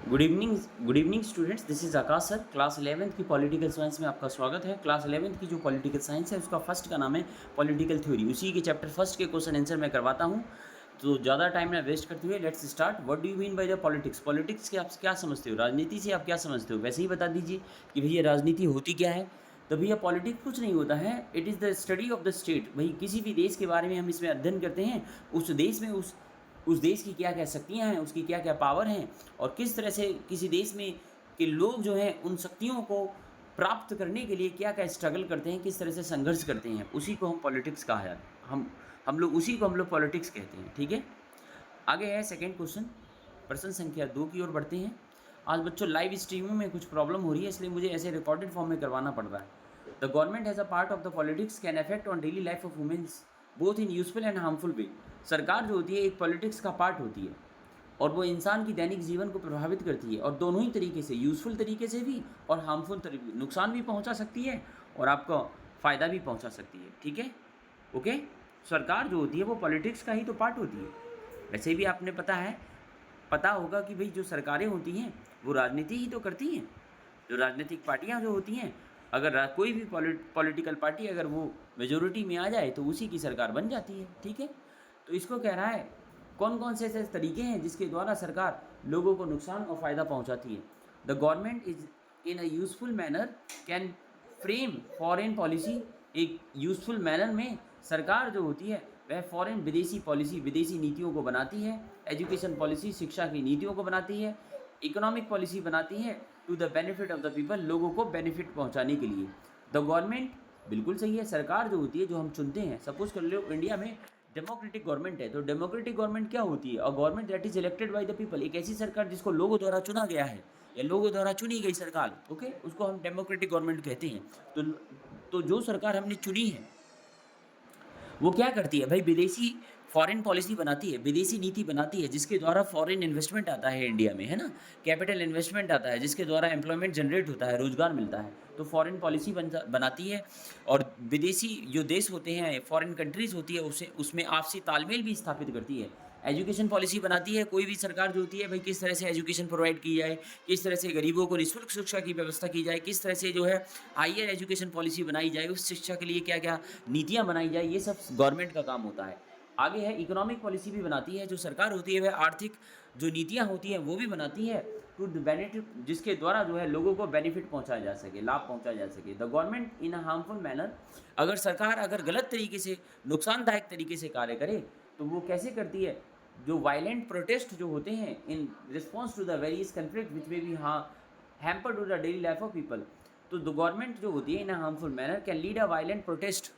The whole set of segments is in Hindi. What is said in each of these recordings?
Good evening students, this is Akash sir. Class 11th की पॉलिटिकल साइंस में आपका स्वागत है। क्लास 11th की जो पॉलिटिकल साइंस है उसका फर्स्ट का नाम है पॉलिटिकल थ्योरी। उसी के चैप्टर फर्स्ट के क्वेश्चन आंसर मैं करवाता हूँ। तो ज़्यादा टाइम ना वेस्ट करते हुए let's start. What do you mean by the politics? Politics के आप क्या समझते हो? राजनीति से आप क्या समझते हो? वैसे ही बता दीजिए कि भैया राजनीति होती क्या है। तो भैया पॉलिटिक्स कुछ नहीं होता है, it is the study of the state. भाई किसी भी देश के बारे में हम इसमें अध्ययन करते हैं। उस देश में उस देश की क्या क्या शक्तियाँ हैं, उसकी क्या क्या पावर हैं, और किस तरह से किसी देश में के लोग जो हैं उन शक्तियों को प्राप्त करने के लिए क्या क्या स्ट्रगल करते हैं, किस तरह से संघर्ष करते हैं, उसी को हम पॉलिटिक्स कहा है। हम लोग उसी को हम लोग पॉलिटिक्स कहते हैं। ठीक है, आगे है सेकंड क्वेश्चन। प्रश्न संख्या 2 की ओर बढ़ते हैं। आज बच्चों लाइव स्ट्रीमिंग में कुछ प्रॉब्लम हो रही है, इसलिए मुझे ऐसे रिकॉर्डेड फॉर्म में करवाना पड़ रहा है। The government has a part of the politics can affect on daily life of womens both in useful and harmful way. सरकार जो होती है एक पॉलिटिक्स का पार्ट होती है, और वो इंसान की दैनिक जीवन को प्रभावित करती है, और दोनों ही तरीके से, यूज़फुल तरीके से भी और हार्मफुल तरीके, नुकसान भी पहुंचा सकती है और आपको फ़ायदा भी पहुंचा सकती है। ठीक है, ओके। सरकार जो होती है वो पॉलिटिक्स का ही तो पार्ट होती है। वैसे भी आपने पता होगा कि भाई जो सरकारें होती हैं वो राजनीति ही तो करती हैं। जो राजनीतिक पार्टियां जो होती हैं, अगर कोई भी पॉलिटिकल पार्टी अगर वो मेजोरिटी में आ जाए तो उसी की सरकार बन जाती है। ठीक है, तो इसको कह रहा है कौन कौन से ऐसे तरीके हैं जिसके द्वारा सरकार लोगों को नुकसान और फ़ायदा पहुंचाती है। The government is in a useful manner can frame foreign policy. एक यूजफुल मैनर में सरकार जो होती है वह फॉरेन विदेशी पॉलिसी, विदेशी नीतियों को बनाती है। एजुकेशन पॉलिसी, शिक्षा की नीतियों को बनाती है। इकोनॉमिक पॉलिसी बनाती है to the benefit of the people, लोगों को बेनिफिट पहुंचाने के लिए। द गवर्नमेंट, बिल्कुल सही है। सरकार जो होती है जो हम चुनते हैं, सपोज कर लो इंडिया में डेमोक्रेटिक गवर्नमेंट है, तो डेमोक्रेटिक गवर्नमेंट क्या होती है? और government that is elected by the people, एक ऐसी सरकार जिसको लोगों द्वारा चुना गया है या लोगों द्वारा चुनी गई सरकार, ओके, उसको हम डेमोक्रेटिक गवर्नमेंट कहते हैं। तो जो सरकार हमने चुनी है वो क्या करती है भाई? विदेशी फॉरेन पॉलिसी बनाती है, विदेशी नीति बनाती है, जिसके द्वारा फॉरेन इन्वेस्टमेंट आता है इंडिया में, है ना। कैपिटल इन्वेस्टमेंट आता है, जिसके द्वारा एम्प्लॉयमेंट जनरेट होता है, रोजगार मिलता है। तो फॉरेन पॉलिसी बनाती है। और विदेशी जो देश होते हैं, फॉरेन कंट्रीज होती है, उसे उसमें आपसी तालमेल भी स्थापित करती है। एजुकेशन पॉलिसी बनाती है कोई भी सरकार जो होती है भाई, किस तरह से एजुकेशन प्रोवाइड की जाए, किस तरह से गरीबों को निःशुल्क शिक्षा की व्यवस्था की जाए, किस तरह से जो है हायर एजुकेशन पॉलिसी बनाई जाए, उस शिक्षा के लिए क्या क्या नीतियाँ बनाई जाए, ये सब गवर्नमेंट का काम होता है। आगे है इकोनॉमिक पॉलिसी भी बनाती है। जो सरकार होती है वह आर्थिक जो नीतियाँ होती हैं वो भी बनाती है टू बेनिफिट, जिसके द्वारा जो है लोगों को बेनिफिट पहुंचाया जा सके, लाभ पहुंचाया जा सके। The government in a harmful manner, अगर सरकार अगर गलत तरीके से, नुकसानदायक तरीके से कार्य करे तो वो कैसे करती है? जो वायलेंट प्रोटेस्ट जो होते हैं in response to the various conflict which में भी hamper to the daily life of people, तो द गवर्नमेंट जो होती है in a harmful manner can lead a violent protest.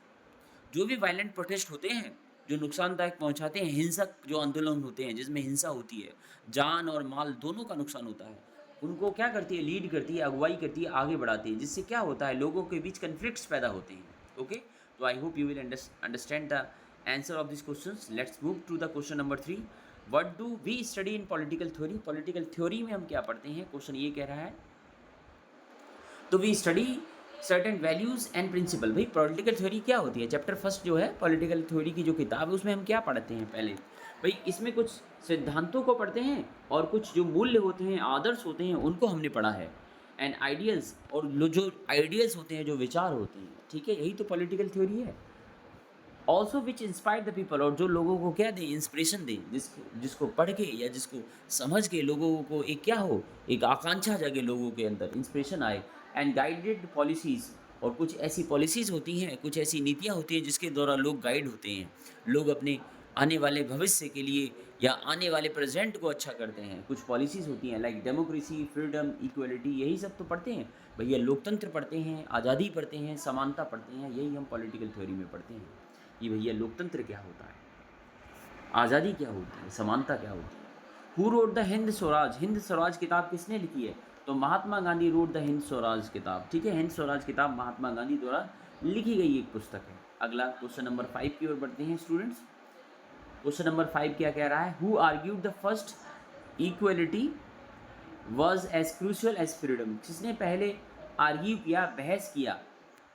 जो भी वायलेंट प्रोटेस्ट होते हैं जो नुकसानदायक पहुंचाते हैं, हिंसक जो आंदोलन होते हैं जिसमें हिंसा होती है, जान और माल दोनों का नुकसान होता है, उनको क्या करती है? लीड करती है, अगुवाई करती है, आगे बढ़ाती है, जिससे क्या होता है? लोगों के बीच कन्फ्लिक्ट्स पैदा होते हैं। ओके, तो I hope you will understand the answer of this question. Let's move to the question number 3। What do we study in political theory? Political theory में हम क्या पढ़ते हैं? क्वेश्चन ये कह रहा है, तो we study certain values and principle. भाई पॉलिटिकल थ्योरी क्या होती है? चैप्टर फर्स्ट जो है पॉलिटिकल थ्योरी की जो किताब है उसमें हम क्या पढ़ते हैं? पहले भाई इसमें कुछ सिद्धांतों को पढ़ते हैं और कुछ जो मूल्य होते हैं, आदर्श होते हैं, उनको हमने पढ़ा है। एंड आइडियल्स, और जो आइडियल्स होते हैं, जो विचार होते हैं, ठीक है, यही तो पॉलिटिकल थ्योरी है। Also which inspire the people, और जो लोगों को क्या दे? इंस्पिरेशन दे, जिसको पढ़ के या जिसको समझ के लोगों को एक क्या हो, एक आकांक्षा जगे लोगों के अंदर, इंस्पिरेशन आए। एंड गाइडेड पॉलिसीज़, और कुछ ऐसी पॉलिसीज़ होती हैं, कुछ ऐसी नीतियाँ होती हैं जिसके द्वारा लोग गाइड होते हैं। लोग अपने आने वाले भविष्य के लिए या आने वाले प्रेजेंट को अच्छा करते हैं। कुछ पॉलिसीज़ होती हैं लाइक डेमोक्रेसी, फ्रीडम, इक्वलिटी, यही सब तो पढ़ते हैं भैया। लोकतंत्र पढ़ते हैं, आज़ादी पढ़ते हैं, समानता पढ़ते हैं, यही हम पॉलिटिकल थ्योरी में पढ़ते हैं। ये भैया लोकतंत्र क्या होता है, आज़ादी क्या होती है, समानता क्या होती है। Who wrote the Hind Swaraj? Hind Swaraj किताब किसने लिखी है? तो महात्मा गांधी रोड द हिंद स्वराज किताब। ठीक है, हिंद स्वराज किताब महात्मा गांधी द्वारा लिखी गई एक पुस्तक है। अगला क्वेश्चन नंबर 5 की ओर बढ़ते हैं स्टूडेंट्स। क्वेश्चन नंबर 5 क्या कह रहा है? Who argued the first equality was as crucial as freedom? किसने पहले आर्ग्यू किया, बहस किया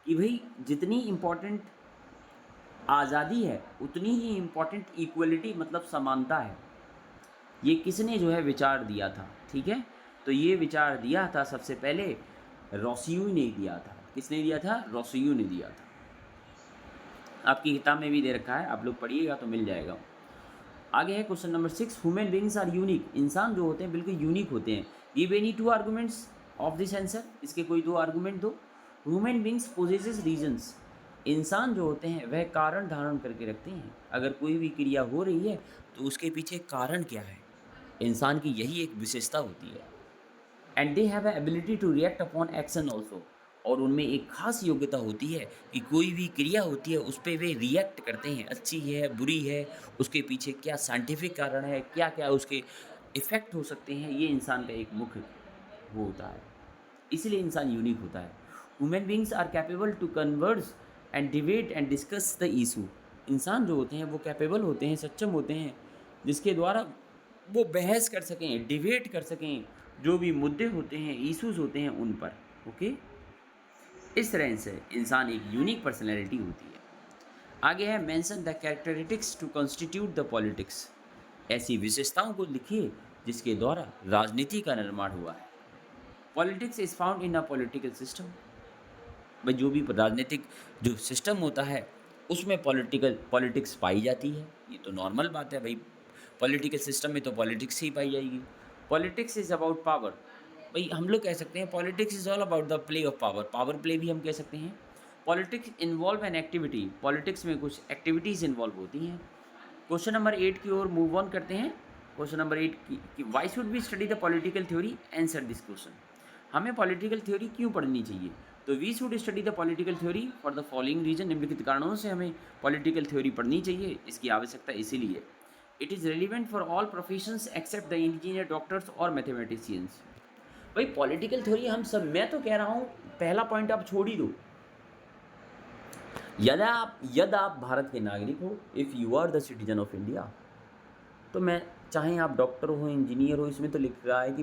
कि भाई जितनी इम्पोर्टेंट आज़ादी है उतनी ही इम्पोर्टेंट इक्वलिटी मतलब समानता है? ये किसने जो है विचार दिया था? ठीक है, तो ये विचार दिया था सबसे पहले रोसियो ने दिया था। किसने दिया था? रोसियो ने दिया था। आपकी किताब में भी दे रखा है, आप लोग पढ़िएगा तो मिल जाएगा। आगे है question number 6, human beings are unique. इंसान जो होते हैं बिल्कुल यूनिक होते हैं। Give any 2 arguments of this answer. इसके कोई 2 आर्गूमेंट दो। Human beings possesses reasons. इंसान जो होते हैं वह कारण धारण करके रखते हैं। अगर कोई भी क्रिया हो रही है तो उसके पीछे कारण क्या है, इंसान की यही एक विशेषता होती है। And they have ability to react upon action also. और उनमें एक खास योग्यता होती है कि कोई भी क्रिया होती है उस पर वे रिएक्ट करते हैं, अच्छी है बुरी है, उसके पीछे क्या साइंटिफिक कारण है, क्या क्या उसके इफ़ेक्ट हो सकते हैं, ये इंसान का एक मुख्य वो होता है। इसीलिए इंसान यूनिक होता है। Human beings are capable to converse and debate and discuss the issue. इंसान जो होते हैं वो कैपेबल होते हैं, सक्षम होते हैं, जिसके द्वारा वो बहस कर सकें, डिबेट कर सकें, जो भी मुद्दे होते हैं, इश्यूज होते हैं उन पर। ओके, इस तरह से इंसान एक यूनिक पर्सनैलिटी होती है। आगे है mention the characteristics to constitute the politics. ऐसी विशेषताओं को लिखिए जिसके द्वारा राजनीति का निर्माण हुआ है। Politics is found in a political system. भाई जो भी राजनीतिक जो सिस्टम होता है उसमें पॉलिटिक्स पाई जाती है, ये तो नॉर्मल बात है भाई। पॉलिटिकल सिस्टम में तो पॉलिटिक्स ही पाई जाएगी। Politics is about power. भाई हम लोग कह सकते हैं politics is all about the play of power. Power play भी हम कह सकते हैं। Politics involve an activity. Politics में कुछ एक्टिविटीज़ इन्वॉल्व होती हैं। क्वेश्चन नंबर 8 की ओर मूव ऑन करते हैं। क्वेश्चन नंबर 8 की why should be study the political theory, answer this question. हमें पॉलिटिकल थ्योरी क्यों पढ़नी चाहिए? तो we should study the political theory for the following reason. निम्नलिखित कारणों से हमें पॉलिटिकल थ्योरी पढ़नी चाहिए, इसकी आवश्यकता इसीलिए। It is relevant for all professions except the engineer, doctors और मैथमेटिशियंस। भाई पॉलिटिकल थ्योरी हम सब, मैं तो कह रहा हूँ पहला पॉइंट आप छोड़ ही दो। यदि आप भारत के नागरिक हो, if you are the citizen of India, तो मैं चाहे आप डॉक्टर हो इंजीनियर हो, इसमें तो लिख रहा है कि भाई